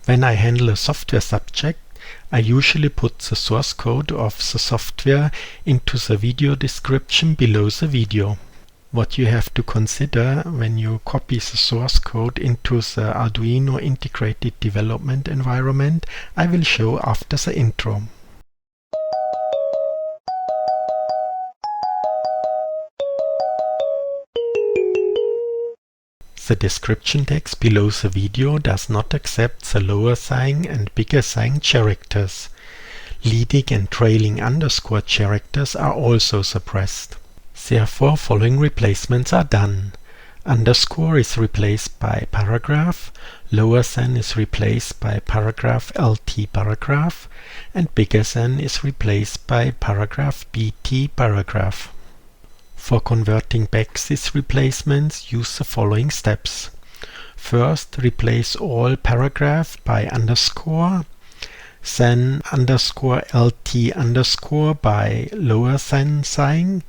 When I handle a software subject, I usually put the source code of the software into the video description below the video. What you have to consider when you copy the source code into the Arduino integrated development environment, I will show after the intro. The description text below the video does not accept the lower sign and bigger sign characters. Leading and trailing underscore characters are also suppressed. Therefore, following replacements are done. Underscore is replaced by paragraph, lower than is replaced by paragraph LT paragraph, and bigger than is replaced by paragraph BT paragraph. For converting back these replacements, use the following steps. First, replace all paragraph by underscore, then underscore LT underscore by lower than sign,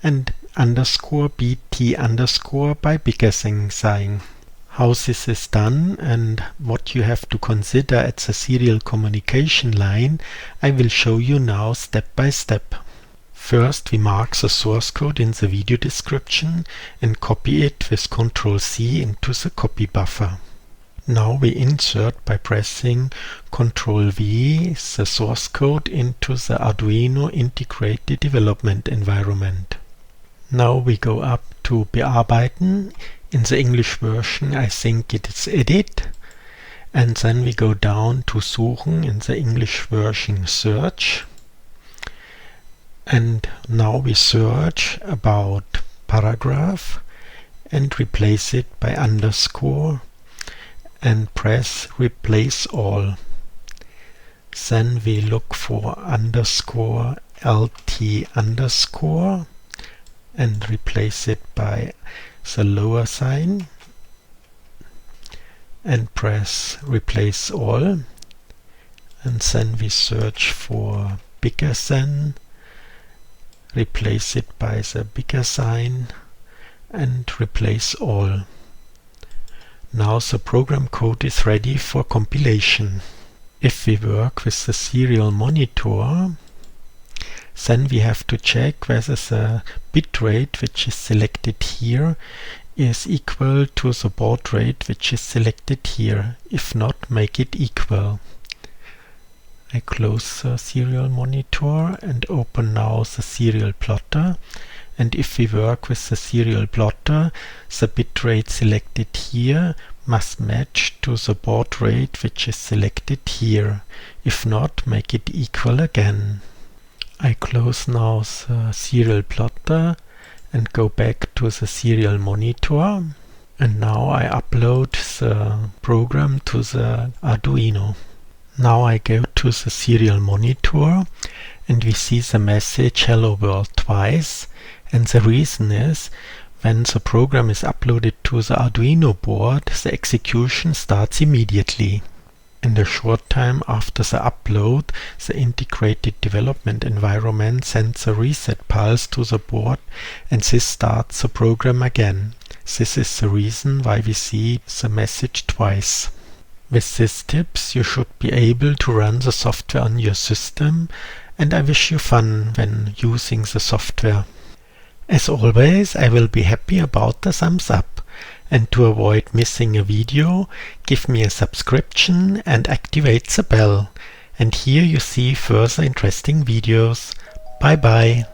and underscore BT underscore by bigger than sign. How this is done and what you have to consider at the serial communication line, I will show you now step by step. First, we mark the source code in the video description and copy it with Ctrl+C into the copy buffer. Now we insert by pressing Ctrl+V the source code into the Arduino integrated development environment. Now we go up to Bearbeiten. In the English version I think it is Edit. And then we go down to Suchen, in the English version Search. And now we search about paragraph and replace it by underscore and press replace all. Then we look for underscore LT underscore and replace it by the lower sign and press replace all. And then we search for bigger than, replace it by the bigger sign and replace all. Now the program code is ready for compilation. If we work with the serial monitor, then we have to check whether the bitrate which is selected here is equal to the baud rate which is selected here. If not, make it equal. I close the serial monitor and open now the serial plotter, and if we work with the serial plotter, the bitrate selected here must match to the baud rate which is selected here. If not, make it equal again. I close now the serial plotter and go back to the serial monitor, and now I upload the program to the Arduino. Now I go to the serial monitor and we see the message hello world twice, and the reason is when the program is uploaded to the Arduino board, the execution starts immediately. And a short time after the upload, the integrated development environment sends a reset pulse to the board and this starts the program again. This is the reason why we see the message twice. With these tips you should be able to run the software on your system, and I wish you fun when using the software. As always, I will be happy about the thumbs up, and to avoid missing a video, give me a subscription and activate the bell. And here you see further interesting videos. Bye bye.